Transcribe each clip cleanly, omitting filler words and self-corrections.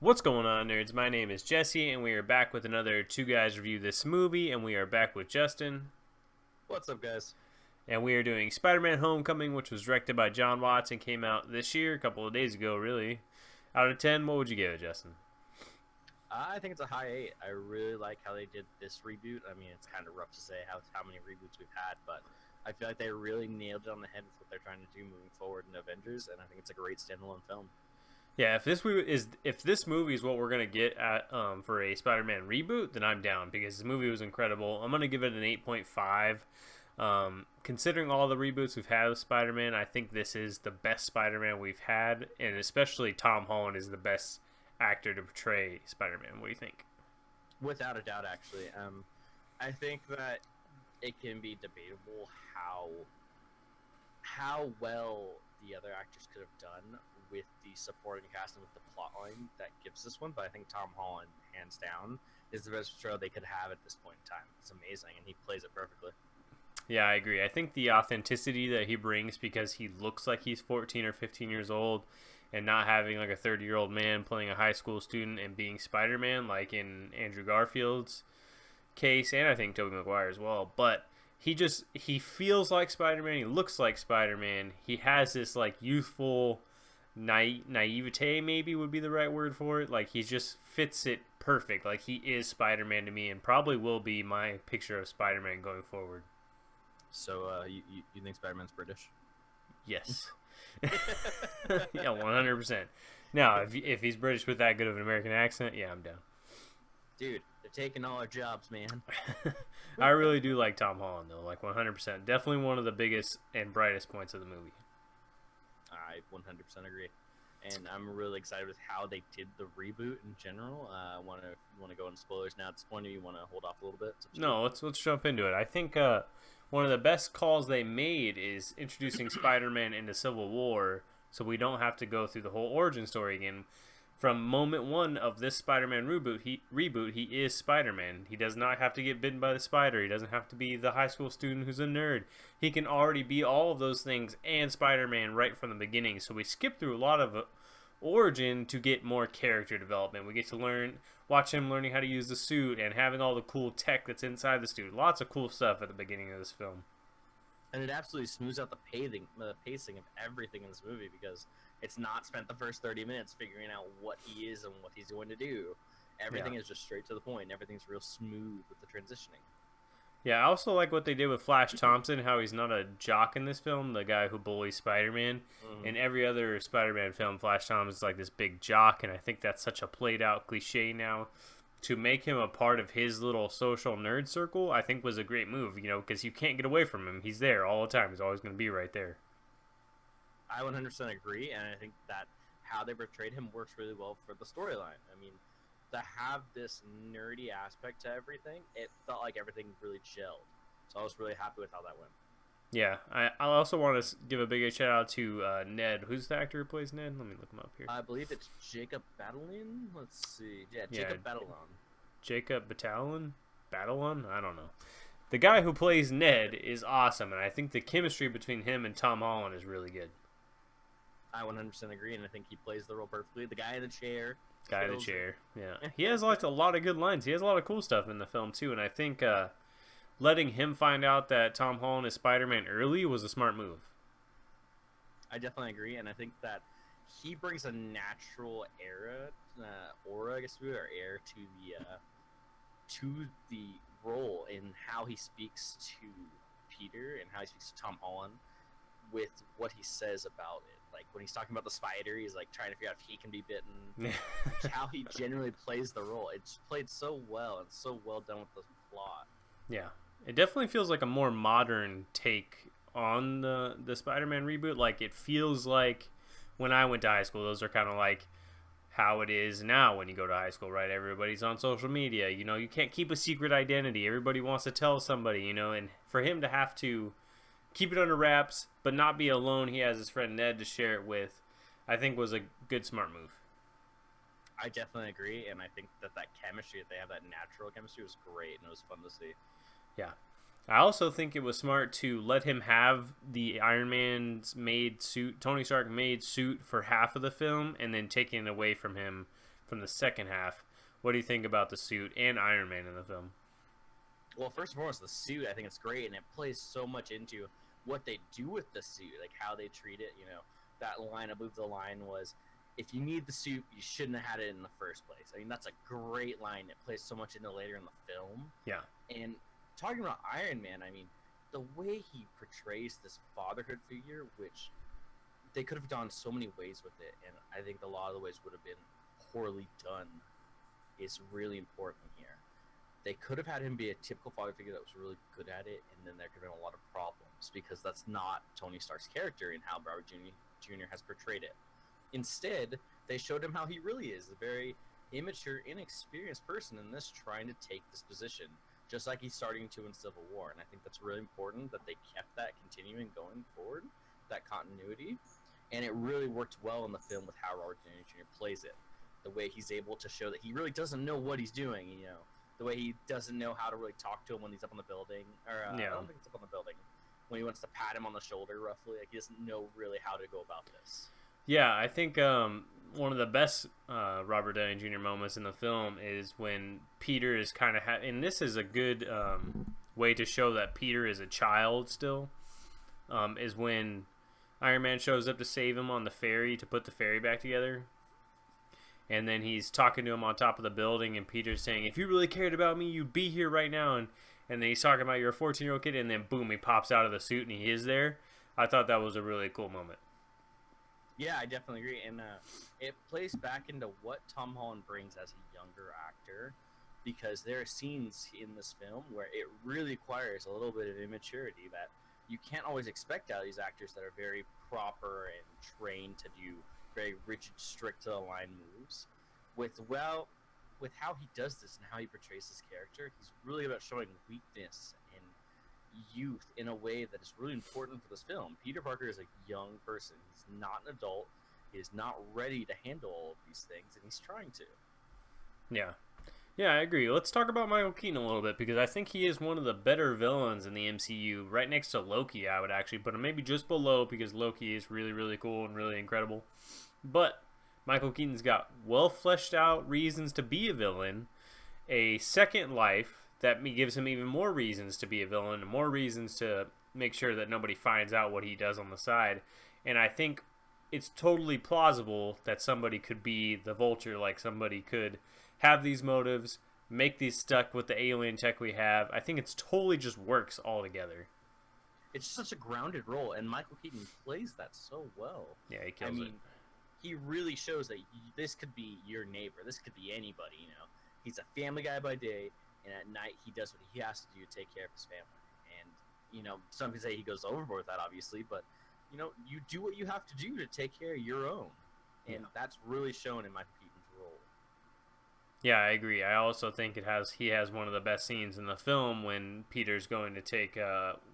What's going on, nerds? My name is Jesse, and we are back with another Two Guys Review This Movie, and we are back with Justin, What's up, guys? and we are doing Spider-Man Homecoming, which was directed by John Watts and came out this year, a couple of days ago, really. Out of 10, what would you give it, Justin? I think it's a high 8. I really like how they did this reboot. I mean, it's kind of rough to say how many reboots we've had, but I feel like they really nailed it on the head with what they're trying to do moving forward in Avengers, and I think it's a great standalone film. Yeah, if this movie is what we're gonna get at for a Spider-Man reboot, then I'm down because this movie was incredible. I'm gonna give it an 8.5. Considering all the reboots we've had with Spider-Man, I think this is the best Spider-Man we've had, and especially Tom Holland is the best actor to portray Spider-Man. What do you think? Without a doubt, actually. I think that it can be debatable how well the other actors could have done with the supporting cast and with the plot line that gives this one, but I think Tom Holland, hands down, is the best portrayal they could have at this point in time. It's amazing, and he plays it perfectly. Yeah, I agree. I think the authenticity that he brings because he looks like he's 14 or 15 years old and not having like a 30-year-old man playing a high school student and being Spider-Man like in Andrew Garfield's case, and I think Tobey Maguire as well, but he feels like Spider-Man, he looks like Spider-Man, he has this like youthful naivete, maybe would be the right word for it. Like he just fits it perfect. Like he is Spider-Man to me and probably will be my picture of Spider-Man going forward. So, you think Spider-Man's British? Yes. Yeah, 100%. Now, if he's British with that good of an American accent, yeah, I'm down. Dude, they're taking all our jobs, man. I really do like Tom Holland, though, like 100%. Definitely one of the biggest and brightest points of the movie. I 100% agree, and I'm really excited with how they did the reboot in general. Want to go into spoilers now at this point, or you want to hold off a little bit? No, let's jump into it. I think one of the best calls they made is introducing Spider-Man into Civil War, so we don't have to go through the whole origin story again. From moment one of this Spider-Man reboot, he is Spider-Man. He does not have to get bitten by the spider. He doesn't have to be the high school student who's a nerd. He can already be all of those things and Spider-Man right from the beginning. So we skip through a lot of origin to get more character development. We get to watch him learning how to use the suit and having all the cool tech that's inside the suit. Lots of cool stuff at the beginning of this film. And it absolutely smooths out the pacing of everything in this movie because it's not spent the first 30 minutes figuring out what he is and what he's going to do. Everything is just straight to the point. Everything's real smooth with the transitioning. Yeah, I also like what they did with Flash Thompson, how he's not a jock in this film, the guy who bullies Spider-Man. In every other Spider-Man film, Flash Thompson's like this big jock, and I think that's such a played-out cliche now. To make him a part of his little social nerd circle, I think was a great move, because you can't get away from him. He's there all the time. He's always going to be right there. I 100% agree, and I think that how they portrayed him works really well for the storyline. I mean, to have this nerdy aspect to everything, it felt like everything really gelled. So I was really happy with how that went. Yeah, I also want to give a big shout out to Ned. Who's the actor who plays Ned? Let me look him up here. I believe it's Jacob Batalon. Let's see. Yeah, Jacob Batalon. Jacob Batalon? Batalon? I don't know. The guy who plays Ned is awesome, and I think the chemistry between him and Tom Holland is really good. I 100% agree, and I think he plays the role perfectly. The guy in the chair. Yeah. He has like a lot of good lines. He has a lot of cool stuff in the film, too, and I think letting him find out that Tom Holland is Spider-Man early was a smart move. I definitely agree, and I think that he brings a natural aura, I guess, or air to the role in how he speaks to Peter and how he speaks to Tom Holland with what he says about it. Like when he's talking about the spider, he's like trying to figure out if he can be bitten. How he generally plays the role. It's played so well and so well done with the plot. Yeah. It definitely feels like a more modern take on the Spider-Man reboot. Like, it feels like when I went to high school, those are kind of like how it is now when you go to high school, right? Everybody's on social media. You can't keep a secret identity. Everybody wants to tell somebody, and for him to have to keep it under wraps but not be alone, he has his friend Ned to share it with, I think was a good, smart move. I definitely agree, and I think that chemistry, that they have that natural chemistry, was great, and it was fun to see. Yeah. I also think it was smart to let him have the Iron Man's made suit, Tony Stark made suit for half of the film, and then taking it away from him from the second half. What do you think about the suit and Iron Man in the film? Well, first and foremost, the suit, I think it's great, and it plays so much into what they do with the suit, like how they treat it. You know, that line, I believe the line was, if you need the suit, you shouldn't have had it in the first place. I mean, that's a great line. It plays so much into later in the film. Yeah. And talking about Iron Man, I mean, the way he portrays this fatherhood figure, which they could have gone so many ways with it, and I think a lot of the ways would have been poorly done, is really important here. They could have had him be a typical father figure that was really good at it, and then there could have been a lot of problems, because that's not Tony Stark's character and how Robert Jr. has portrayed it. Instead, they showed him how he really is, a very immature, inexperienced person in this, trying to take this position, just like he's starting to in Civil War. And I think that's really important that they kept that continuing going forward, that continuity. And it really worked well in the film with how Robert Downey Jr. plays it. The way he's able to show that he really doesn't know what he's doing, you know. The way he doesn't know how to really talk to him when he's up on the building. Or, Yeah. I don't think it's up on the building. When he wants to pat him on the shoulder, roughly. Like, he doesn't know really how to go about this. Yeah, I think one of the best Robert Downey Jr. moments in the film is when Peter is kind of and this is a good way to show that Peter is a child still, is when Iron Man shows up to save him on the ferry, to put the ferry back together. And then he's talking to him on top of the building, and Peter's saying, if you really cared about me, you'd be here right now. And then he's talking about, you're a 14-year-old kid, and then boom, he pops out of the suit and he is there. I thought that was a really cool moment. Yeah, I definitely agree. And it plays back into what Tom Holland brings as a younger actor, because there are scenes in this film where it really requires a little bit of immaturity that you can't always expect out of these actors that are very proper and trained to do very rigid, strict to the line moves. With how he does this and how he portrays his character, he's really about showing weakness and youth in a way that is really important for this film. Peter Parker is a young person. He's not an adult. He is not ready to handle all of these things, and he's trying to. Yeah. Yeah, I agree. Let's talk about Michael Keaton a little bit, because I think he is one of the better villains in the MCU. Right next to Loki, I would actually put him maybe just below, because Loki is really, really cool and really incredible. But Michael Keaton's got well fleshed out reasons to be a villain, a second life that gives him even more reasons to be a villain, and more reasons to make sure that nobody finds out what he does on the side. And I think it's totally plausible that somebody could be the Vulture, like somebody could have these motives, make these stuck with the alien tech we have. I think it's totally just works all together. It's such a grounded role, and Michael Keaton plays that so well. Yeah, he kills it. He really shows that this could be your neighbor. This could be anybody, you know. He's a family guy by day, and at night he does what he has to do to take care of his family. And, you know, some can say he goes overboard with that, obviously, but, you know, you do what you have to do to take care of your own. And that's really shown in Michael Keaton's role. Yeah, I agree. I also think he has one of the best scenes in the film when Peter's going to take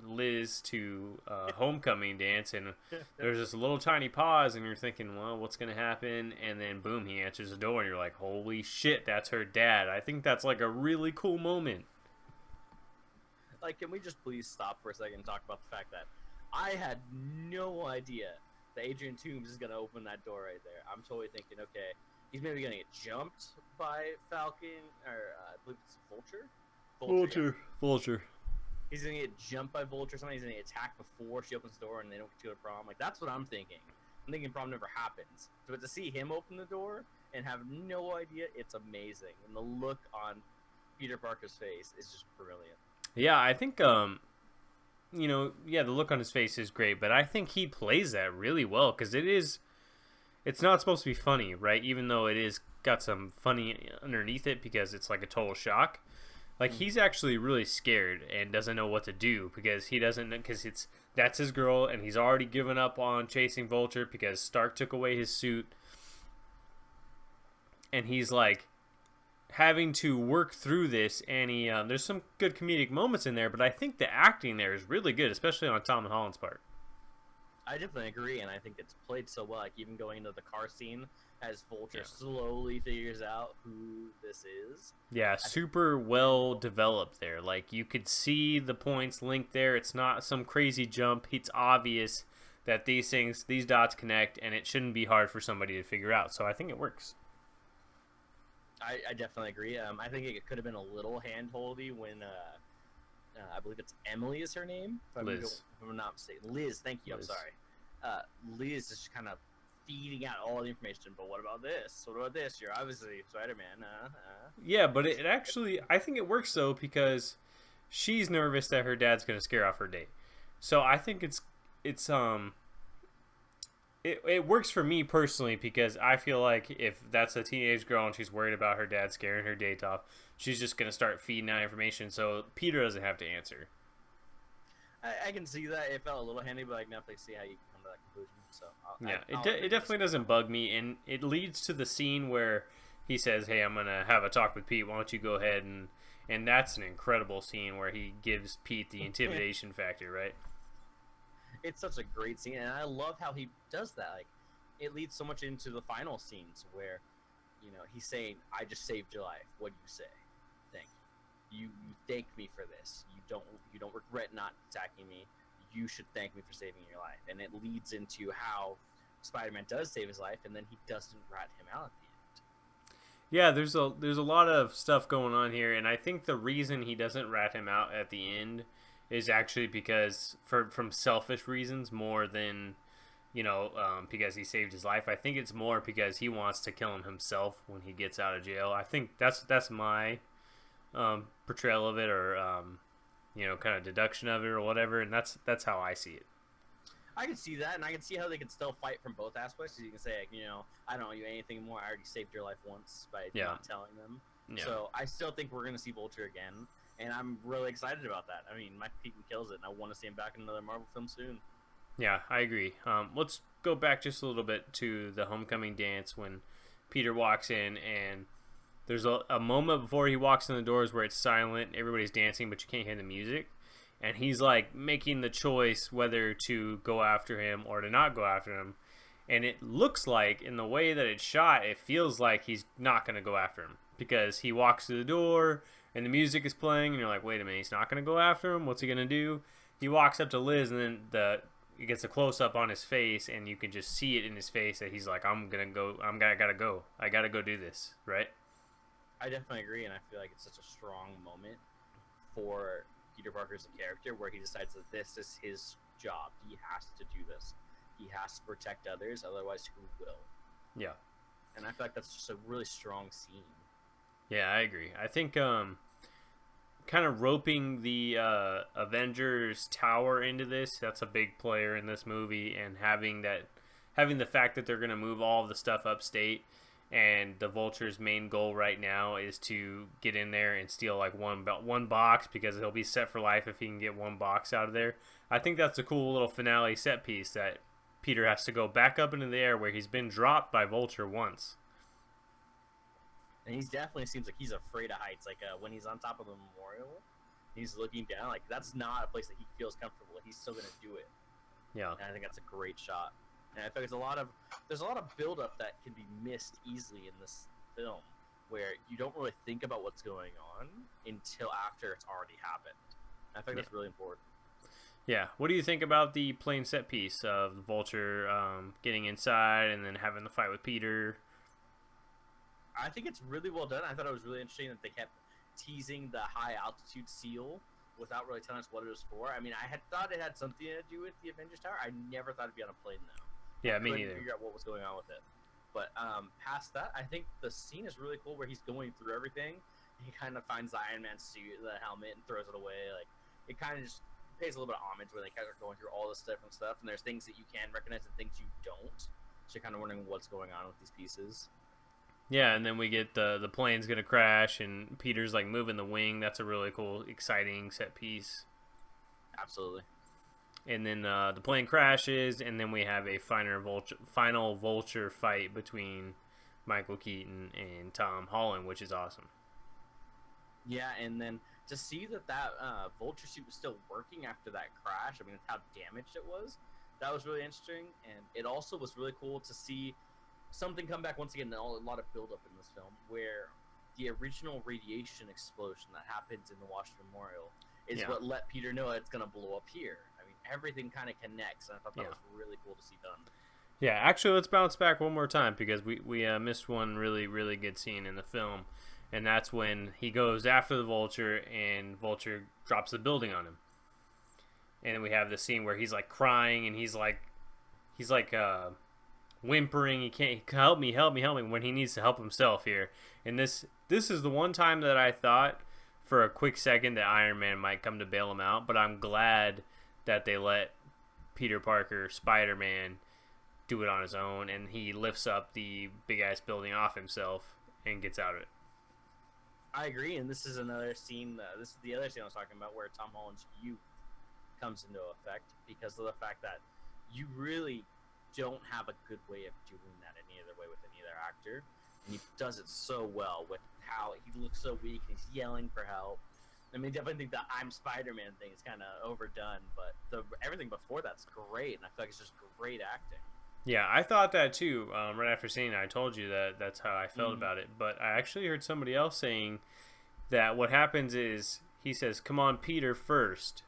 Liz to homecoming dance, and there's this little tiny pause, and you're thinking, well, what's going to happen? And then boom, he answers the door, and you're like, holy shit, that's her dad. I think that's like a really cool moment. Like, can we just please stop for a second and talk about the fact that I had no idea that Adrian Toomes is going to open that door right there. I'm totally thinking, okay, he's maybe going to get jumped by Falcon, or I believe it's Vulture. Vulture. He's going to get jumped by Vulture. Somebody's going to get attacked before she opens the door and they don't get to go to prom. Like, that's what I'm thinking. I'm thinking prom never happens. But to see him open the door and have no idea, it's amazing. And the look on Peter Parker's face is just brilliant. Yeah, I think, the look on his face is great, but I think he plays that really well, because it's not supposed to be funny, right? Even though it is got some funny underneath it, because it's like a total shock. Like, he's actually really scared and doesn't know what to do, because that's his girl, and he's already given up on chasing Vulture because Stark took away his suit. And he's like having to work through this, and there's some good comedic moments in there, but I think the acting there is really good, especially on Tom Holland's part. I definitely agree, and I think it's played so well. Like, even going into the car scene as Vulture slowly figures out who this is. Yeah, super well developed there. Like, you could see the points linked there. It's not some crazy jump. It's obvious that these dots connect, and it shouldn't be hard for somebody to figure out. So I think it works. I definitely agree. I think it could have been a little hand-holdy when I believe it's Emily is her name. Liz. If I'm not mistaken. Liz, thank you. Liz. I'm sorry. Liz is just kind of feeding out all the information. But what about this? What about this? You're obviously Spider-Man. Yeah, but it actually, I think it works though because she's nervous that her dad's gonna scare off her date. So I think it works for me personally because I feel like if that's a teenage girl and she's worried about her dad scaring her date off, she's just gonna start feeding out information so Peter doesn't have to answer. I can see that. It felt a little handy, but I can definitely see how you come to that conclusion. So It definitely doesn't bug me, and it leads to the scene where he says, "Hey, I'm gonna have a talk with Pete. Why don't you go ahead and that's an incredible scene where he gives Pete the intimidation factor, right? It's such a great scene, and I love how he does that. Like, it leads so much into the final scenes where, he's saying, "I just saved your life. What do you say? Thank you. You thank me for this. You don't regret not attacking me. You should thank me for saving your life." And it leads into how Spider-Man does save his life, and then he doesn't rat him out at the end. Yeah, there's a lot of stuff going on here, and I think the reason he doesn't rat him out at the end is actually because from selfish reasons more than because he saved his life. I think it's more because he wants to kill him himself when he gets out of jail. I think that's my portrayal of it, or kind of deduction of it, or whatever, and that's how I see it. I can see that, and I can see how they can still fight from both aspects. Because you can say, I don't owe you anything more. I already saved your life once by not telling them. Yeah. So I still think we're going to see Vulture again, and I'm really excited about that. I mean, Mike Keaton kills it, and I want to see him back in another Marvel film soon. Yeah, I agree. Let's go back just a little bit to the homecoming dance when Peter walks in, and there's a moment before he walks in the doors where it's silent, everybody's dancing, but you can't hear the music. And he's like making the choice whether to go after him or to not go after him. And it looks like, in the way that it's shot, it feels like he's not going to go after him. Because he walks through the door, and the music is playing, and you're like, wait a minute, he's not going to go after him? What's he going to do? He walks up to Liz, and then it gets a close-up on his face, and you can just see it in his face that he's like, I gotta go. I gotta go do this, right? I definitely agree, and I feel like it's such a strong moment for Peter Parker as a character where he decides that this is his job. He has to do this. He has to protect others, otherwise who will? Yeah. And I feel like that's just a really strong scene. Yeah, I agree. I think kind of roping the Avengers Tower into this, that's a big player in this movie, and having the fact that they're going to move all of the stuff upstate, and the Vulture's main goal right now is to get in there and steal like one box, because he'll be set for life if he can get one box out of there. I think that's a cool little finale set piece that Peter has to go back up into the air where he's been dropped by Vulture once. And he definitely seems like he's afraid of heights. Like when he's on top of the memorial, he's looking down. Like that's not a place that he feels comfortable. He's still gonna do it. Yeah. And I think that's a great shot. And I think there's a lot of build-up that can be missed easily in this film, where you don't really think about what's going on until after it's already happened. And I think that's really important. Yeah. What do you think about the plain set piece of Vulture getting inside and then having the fight with Peter? I think it's really well done. I thought it was really interesting that they kept teasing the high altitude seal without really telling us what it was for. I mean, I had thought it had something to do with the Avengers Tower. I never thought it'd be on a plane though. Yeah, me neither. Figure out what was going on with it. But past that, I think the scene is really cool where he's going through everything. He kind of finds the Iron Man suit, the helmet, and throws it away. Like it kind of just pays a little bit of homage where they kind of are going through all this different stuff, and there's things that you can recognize and things you don't. So you're kind of wondering what's going on with these pieces. Yeah, and then we get the plane's gonna crash, and Peter's like moving the wing. That's a really cool, exciting set piece. Absolutely. And then the plane crashes, and then we have a final Vulture fight between Michael Keaton and Tom Holland, which is awesome. Yeah, and then to see that Vulture suit was still working after that crash, I mean, how damaged it was, that was really interesting. And it also was really cool to see something come back once again, a lot of build-up in this film, where the original radiation explosion that happens in the Washington Memorial is what let Peter know it's going to blow up here. I mean, everything kind of connects, and I thought that was really cool to see done. Yeah, actually, let's bounce back one more time because we missed one really, really good scene in the film. And that's when he goes after the Vulture and Vulture drops the building on him. And then we have the scene where he's like crying and he's like whimpering. He can't help me, help me, help me when he needs to help himself here. And this is the one time that I thought for a quick second that Iron Man might come to bail him out, but I'm glad that they let Peter Parker, Spider-Man, do it on his own, and he lifts up the big ass building off himself and gets out of it. I agree, and this is another scene. This is the other scene I was talking about where Tom Holland's youth comes into effect because of the fact that you really don't have a good way of doing that any other way with any other actor, and he does it so well with how he looks so weak and he's yelling for help. I mean, definitely think the "I'm Spider-Man" thing is kind of overdone, but everything before that's great, and I feel like it's just great acting. Yeah, I thought that too. Right after seeing it, I told you that that's how I felt about it. But I actually heard somebody else saying that what happens is he says, "Come on, Peter," first.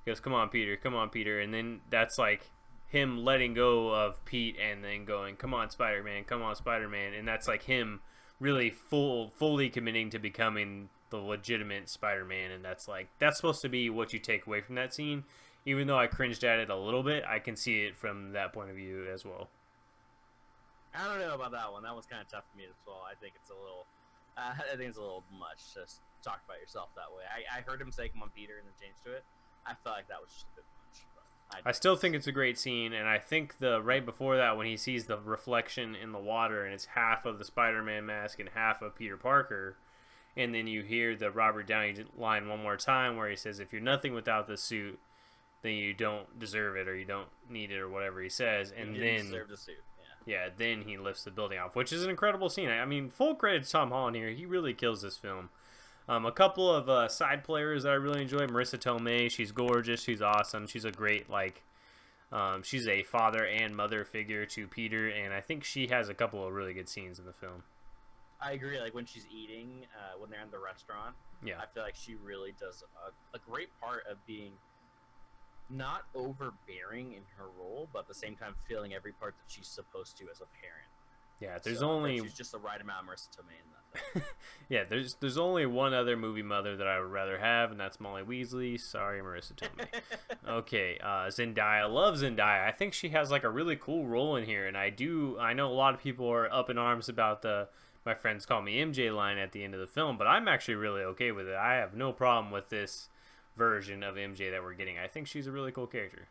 He goes, "Come on, Peter, come on, Peter," and then that's like him letting go of Pete and then going, "Come on, Spider-Man, come on, Spider-Man," and that's like him really fully committing to becoming the legitimate Spider-Man, and that's supposed to be what you take away from that scene. Even though I cringed at it a little bit, I can see it from that point of view as well. I don't know about that one. That one's kind of tough for me as well. I think it's a little, I think it's a little much to talk about yourself that way. I heard him say "Come on, Peter" and then change to it. I felt like that was just a bit much. But I still think it's a great scene, and I think the right before that when he sees the reflection in the water and it's half of the Spider-Man mask and half of Peter Parker, and then you hear the Robert Downey line one more time where he says, "If you're nothing without the suit, then you don't deserve it or you don't need it," or whatever he says, and then deserve the suit. Yeah, then he lifts the building off, which is an incredible scene. I mean, full credit to Tom Holland here. He really kills this film. A couple of side players that I really enjoy. Marissa Tomei, she's gorgeous. She's awesome. She's a great, she's a father and mother figure to Peter, and I think she has a couple of really good scenes in the film. I agree. Like when she's eating, when they're in the restaurant, Yeah. I feel like she really does a great part of being not overbearing in her role, but at the same time feeling every part that she's supposed to as a parent. Yeah, there's So, only she's just the right amount of Marissa Tomei in that thing. yeah, there's only one other movie mother that I would rather have, and that's Molly Weasley. Sorry, Marissa Tomei. Okay, Zendaya. Love Zendaya. I think she has like a really cool role in here, and I know a lot of people are up in arms about the "my friends call me MJ" line at the end of the film, but I'm actually really okay with it. I have no problem with this version of MJ that we're getting. I think she's a really cool character.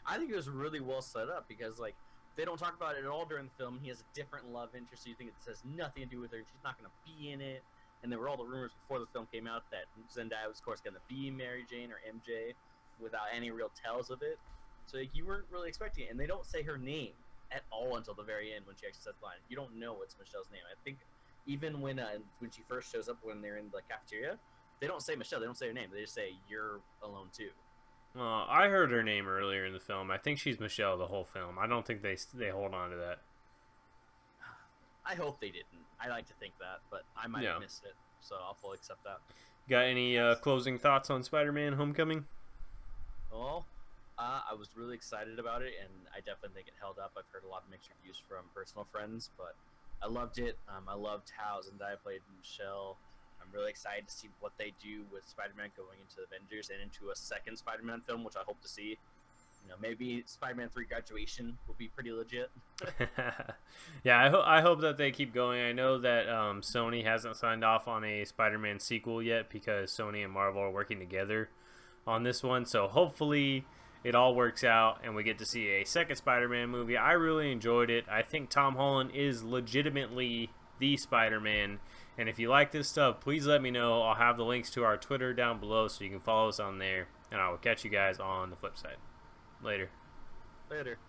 I think it was really well set up because like they don't talk about it at all during the film. He has a different love interest, so you think it has nothing to do with her. She's not going to be in it. And there were all the rumors before the film came out that Zendaya was, of course, going to be Mary Jane or MJ without any real tells of it. So like, you weren't really expecting it. And they don't say her name at all until the very end when she actually says the line. You don't know what's Michelle's name. I think even when she first shows up when they're in the cafeteria, they don't say Michelle. They don't say her name. They just say, "You're alone too." I heard her name earlier in the film. I think she's Michelle the whole film. I don't think they hold on to that. I hope they didn't. I like to think that, but I might have missed it, so I'll fully accept that. Got any closing thoughts on Spider-Man: Homecoming? Well, I was really excited about it, and I definitely think it held up. I've heard a lot of mixed reviews from personal friends, but I loved it. I loved how Zendaya played Michelle. I'm really excited to see what they do with Spider-Man going into the Avengers and into a second Spider-Man film, which I hope to see. You know, maybe Spider-Man 3 Graduation will be pretty legit. Yeah, I hope that they keep going. I know that Sony hasn't signed off on a Spider-Man sequel yet because Sony and Marvel are working together on this one. So hopefully it all works out and we get to see a second Spider-Man movie. I really enjoyed it. I think Tom Holland is legitimately the Spider-Man. And if you like this stuff, please let me know. I'll have the links to our Twitter down below so you can follow us on there. And I will catch you guys on the flip side. Later. Later.